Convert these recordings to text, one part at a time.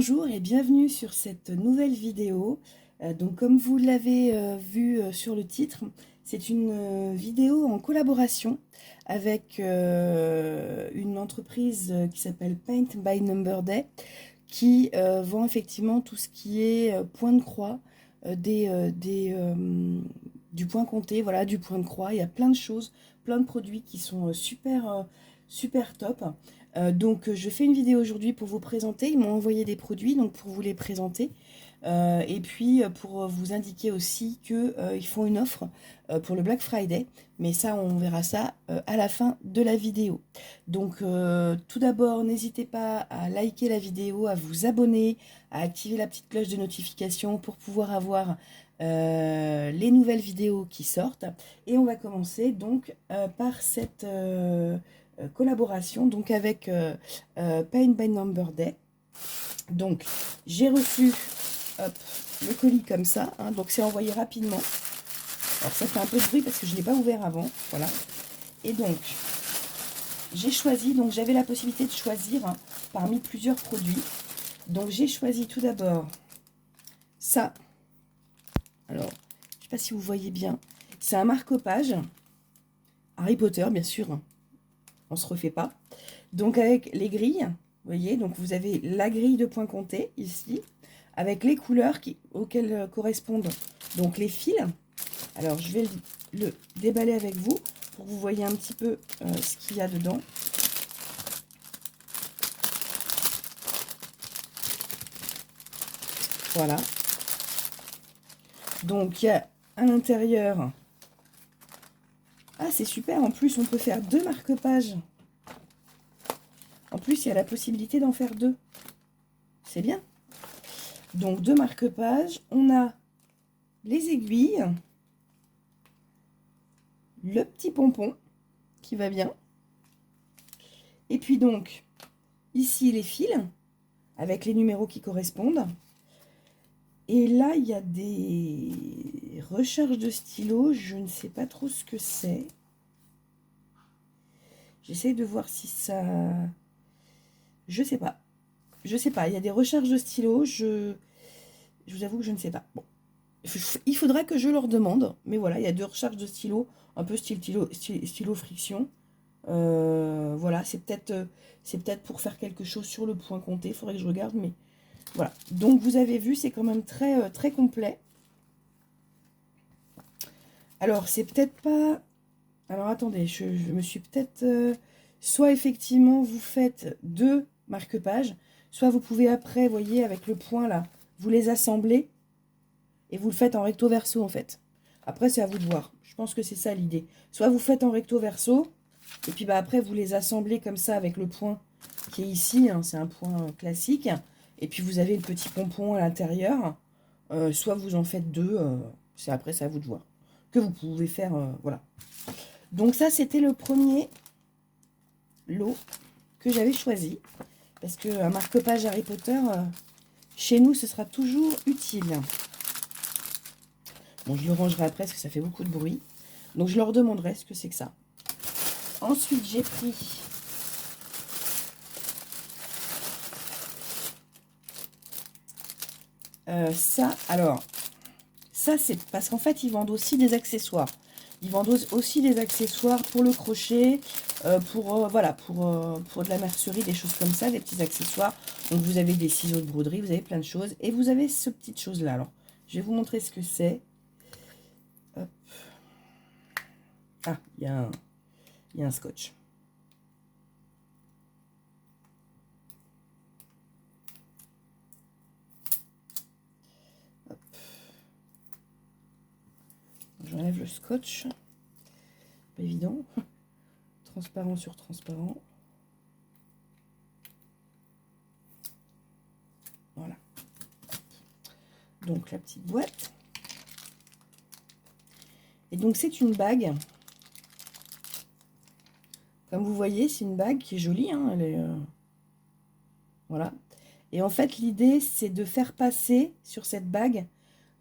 Bonjour et bienvenue sur cette nouvelle vidéo. Donc comme vous l'avez vu sur le titre, c'est une vidéo en collaboration avec une entreprise qui s'appelle Paint by Number Day, qui vend effectivement tout ce qui est point de croix, du point compté, voilà, du point de croix. Il y a plein de choses, plein de produits qui sont super top. Je fais une vidéo aujourd'hui pour vous présenter. Ils m'ont envoyé des produits, donc pour vous les présenter. Et puis pour vous indiquer aussi qu'ils font une offre pour le Black Friday. Mais ça, on verra ça à la fin de la vidéo. Donc tout d'abord, n'hésitez pas à liker la vidéo, à vous abonner, à activer la petite cloche de notification pour pouvoir avoir les nouvelles vidéos qui sortent. Et on va commencer donc par cette collaboration donc avec Paint by Number Day. Donc j'ai reçu le colis comme ça, hein, donc c'est envoyé rapidement. Alors ça fait un peu de bruit parce que je ne l'ai pas ouvert avant, voilà. Et donc j'ai choisi, donc j'avais la possibilité de choisir parmi plusieurs produits. Donc j'ai choisi tout d'abord ça. Alors je ne sais pas si vous voyez bien, c'est un marque-page Harry Potter, bien sûr, on se refait pas. Donc avec les grilles, vous voyez, donc vous avez la grille de points comptés ici, avec les couleurs auxquelles correspondent donc les fils. Alors je vais le déballer avec vous pour que vous voyez un petit peu ce qu'il y a dedans. Voilà. Donc il y a à l'intérieur. Ah, c'est super, en plus on peut faire 2 marque-pages. En plus, il y a la possibilité d'en faire 2. C'est bien. Donc 2 marque-pages, on a les aiguilles, le petit pompon qui va bien, et puis donc ici les fils avec les numéros qui correspondent. Et là il y a des recharges de stylo, je ne sais pas trop ce que c'est. J'essaie de voir si ça... Je sais pas, il y a des recharges de stylo, je vous avoue que je ne sais pas. Bon, il faudra que je leur demande, mais voilà, il y a 2 recharges de stylo, un peu stylo friction. Voilà, c'est peut-être pour faire quelque chose sur le point compté, il faudrait que je regarde, mais voilà. Donc vous avez vu, c'est quand même très complet. Alors c'est peut-être pas... Alors attendez, je me suis peut-être... soit effectivement vous faites 2 marque-pages, soit vous pouvez après, vous voyez, avec le point là, vous les assemblez et vous le faites en recto verso en fait. Après c'est à vous de voir, je pense que c'est ça l'idée. Soit vous faites en recto verso, et puis après vous les assemblez comme ça avec le point qui est ici, hein, c'est un point classique. Et puis vous avez le petit pompon à l'intérieur. Soit vous en faites 2, c'est après c'est à vous de voir. Que vous pouvez faire, voilà. Donc ça c'était le premier lot que j'avais choisi. Parce qu'un marque-page Harry Potter, chez nous ce sera toujours utile. Bon, je le rangerai après parce que ça fait beaucoup de bruit. Donc je leur demanderai ce que c'est que ça. Ensuite j'ai pris ça. Alors ça c'est parce qu'en fait ils vendent aussi des accessoires. Ils vendent aussi des accessoires pour le crochet, voilà, pour de la mercerie, des choses comme ça, des petits accessoires. Donc vous avez des ciseaux de broderie, vous avez plein de choses. Et vous avez ce petite chose là. Alors je vais vous montrer ce que c'est. Hop. Ah, il y a un scotch. J'enlève le scotch. Pas évident. Transparent sur transparent. Voilà. Donc la petite boîte. Et donc c'est une bague. Comme vous voyez, c'est une bague qui est jolie. Hein, elle est, voilà. Et en fait, l'idée, c'est de faire passer sur cette bague,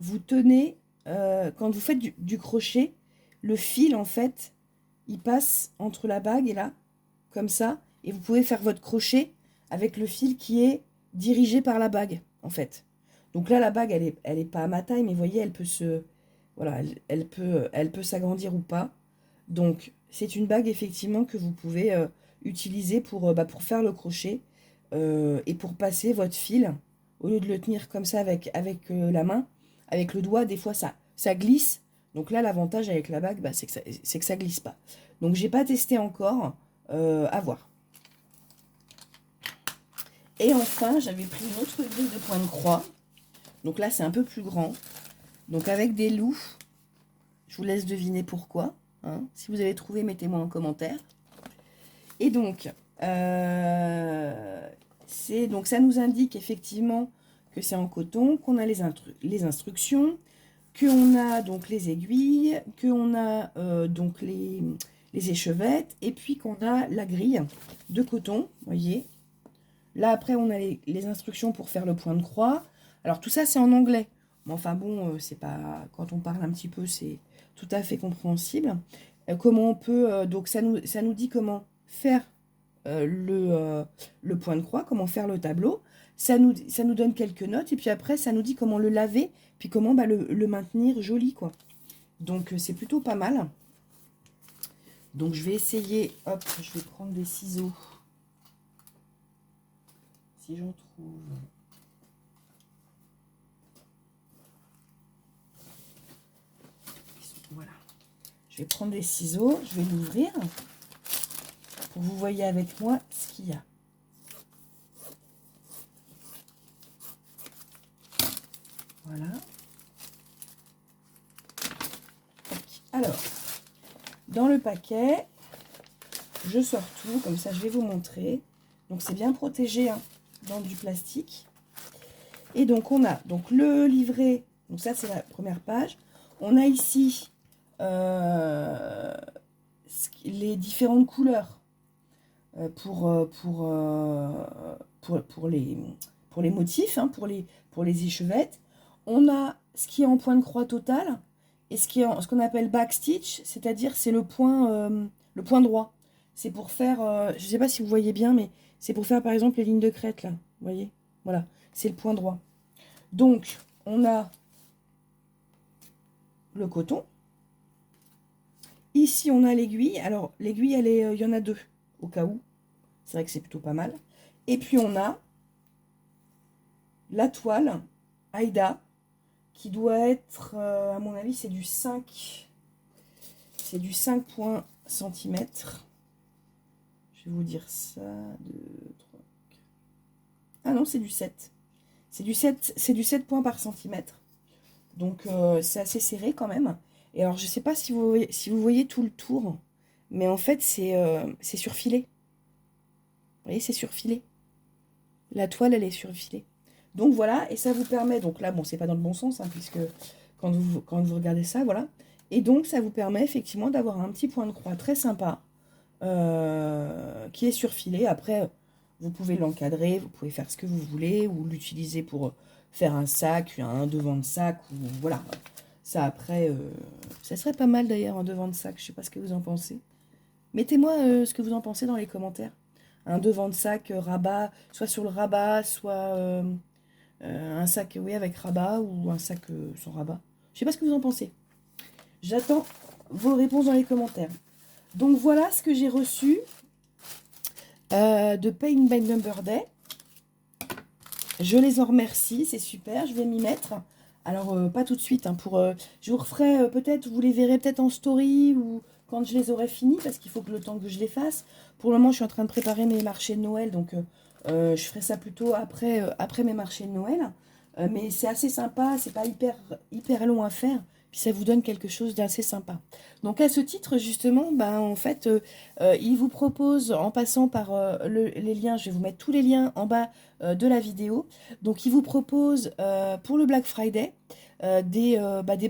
vous tenez, quand vous faites du crochet, le fil, en fait, il passe entre la bague et là, comme ça, et vous pouvez faire votre crochet avec le fil qui est dirigée par la bague, en fait. Donc là, la bague, elle est pas à ma taille, mais vous voyez, elle peut se... Voilà, elle peut s'agrandir ou pas. Donc, c'est une bague, effectivement, que vous pouvez utiliser pour faire le crochet et pour passer votre fil. Au lieu de le tenir comme ça avec la main, avec le doigt, des fois, ça glisse. Donc là, l'avantage avec la bague, bah, c'est que ça glisse pas. Donc, j'ai pas testé encore. À voir. Et enfin, j'avais pris une autre grille de point de croix. Donc là, c'est un peu plus grand. Donc avec des loups. Je vous laisse deviner pourquoi. Hein. Si vous avez trouvé, mettez-moi en commentaire. Et donc, donc ça nous indique effectivement que c'est en coton, qu'on a les instructions, qu'on a donc les aiguilles, qu'on a donc les échevettes, et puis qu'on a la grille de coton, voyez. Là, après, on a les instructions pour faire le point de croix. Alors, tout ça, c'est en anglais. Mais enfin, bon, c'est pas... Quand on parle un petit peu, c'est tout à fait compréhensible. Comment on peut... donc, ça nous dit comment faire le point de croix, comment faire le tableau. Ça nous donne quelques notes. Et puis après, ça nous dit comment le laver, puis comment le maintenir joli, quoi. Donc, c'est plutôt pas mal. Donc, je vais essayer... Hop, je vais prendre des ciseaux. Si j'en trouve. Voilà. Je vais prendre des ciseaux, je vais l'ouvrir pour que vous voyez avec moi ce qu'il y a. Voilà. Alors, dans le paquet, je sors tout, comme ça je vais vous montrer. Donc c'est bien protégé hein, dans du plastique. Et donc on a donc le livret, donc ça c'est la première page. On a ici les différentes couleurs pour les motifs, hein, pour les échevettes. On a ce qui est en point de croix total et ce qu'on appelle backstitch, c'est-à-dire c'est le point droit. C'est pour faire, je ne sais pas si vous voyez bien, mais c'est pour faire par exemple les lignes de crête là, vous voyez, voilà, c'est le point droit. Donc on a le coton. Ici on a l'aiguille. Alors l'aiguille, il y en a deux au cas où. C'est vrai que c'est plutôt pas mal. Et puis on a la toile Aïda qui doit être, à mon avis, c'est du 5. C'est du 5 centimètres. Je vais vous dire ça. 2, 3, 4. Ah non, c'est du 7. C'est du 7 points par centimètre. Donc c'est assez serré quand même. Et alors je sais pas si vous voyez tout le tour, mais en fait c'est surfilé. Vous voyez, c'est surfilé. La toile, elle est surfilée. Donc voilà, et ça vous permet, donc là, bon, c'est pas dans le bon sens, hein, puisque quand vous regardez ça, voilà. Et donc, ça vous permet effectivement d'avoir un petit point de croix très sympa, qui est surfilé. Après, vous pouvez l'encadrer, vous pouvez faire ce que vous voulez, ou l'utiliser pour faire un sac, un devant de sac, ou voilà. Ça, après, ça serait pas mal d'ailleurs, un devant de sac, je sais pas ce que vous en pensez. Mettez-moi ce que vous en pensez dans les commentaires. Un devant de sac rabat, soit sur le rabat, soit un sac oui, avec rabat ou un sac sans rabat. Je sais pas ce que vous en pensez. J'attends vos réponses dans les commentaires. Donc voilà ce que j'ai reçu de Paint by Number Day. Je les en remercie, c'est super, je vais m'y mettre. Alors pas tout de suite, hein, je vous referai peut-être, vous les verrez peut-être en story ou quand je les aurai finis, parce qu'il faut que le temps que je les fasse. Pour le moment, je suis en train de préparer mes marchés de Noël, donc je ferai ça plutôt après mes marchés de Noël. Mais c'est assez sympa, c'est pas hyper long à faire, puis ça vous donne quelque chose d'assez sympa. Donc à ce titre, justement, ben, en fait, il vous propose, en passant par les liens, je vais vous mettre tous les liens en bas de la vidéo. Donc il vous propose pour le Black Friday des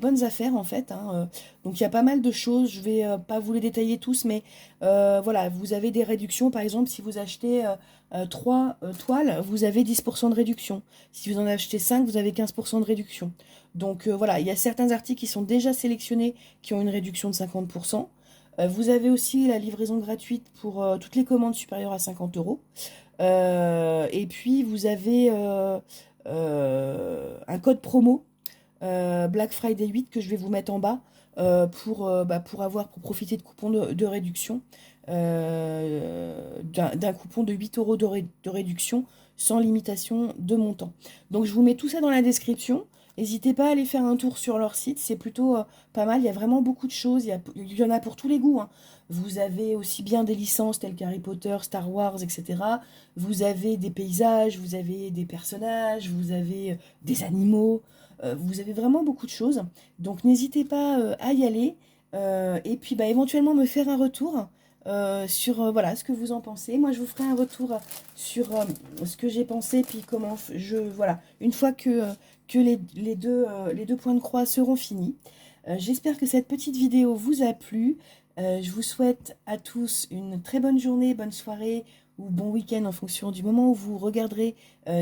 bonnes affaires en fait. Hein, donc il y a pas mal de choses, je vais pas vous les détailler tous, mais voilà, vous avez des réductions. Par exemple, si vous achetez 3 toiles, vous avez 10% de réduction. Si vous en achetez 5, vous avez 15% de réduction. Donc voilà, il y a certains articles qui sont déjà sélectionnés qui ont une réduction de 50%. Vous avez aussi la livraison gratuite pour toutes les commandes supérieures à 50 euros. Et puis, vous avez un code promo Black Friday 8 que je vais vous mettre en bas pour profiter de coupons de réduction, d'un coupon de 8 euros de réduction sans limitation de montant. Donc je vous mets tout ça dans la description. N'hésitez pas à aller faire un tour sur leur site, c'est plutôt pas mal. Il y a vraiment beaucoup de choses, il y en a pour tous les goûts, hein. Vous avez aussi bien des licences telles qu'Harry Potter, Star Wars, etc. Vous avez des paysages, vous avez des personnages, vous avez des animaux. Vous avez vraiment beaucoup de choses. Donc n'hésitez pas à y aller. Et puis éventuellement me faire un retour sur voilà, ce que vous en pensez. Moi je vous ferai un retour sur ce que j'ai pensé. Puis comment voilà, une fois que les deux points de croix seront finis. J'espère que cette petite vidéo vous a plu. Je vous souhaite à tous une très bonne journée, bonne soirée ou bon week-end en fonction du moment où vous regarderez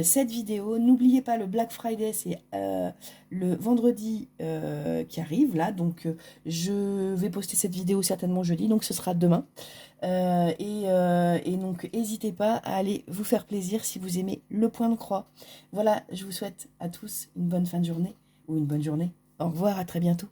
cette vidéo. N'oubliez pas, le Black Friday, c'est le vendredi qui arrive là. Donc je vais poster cette vidéo certainement jeudi, donc ce sera demain. Et donc n'hésitez pas à aller vous faire plaisir si vous aimez le point de croix. Voilà, je vous souhaite à tous une bonne fin de journée ou une bonne journée. Au revoir, à très bientôt.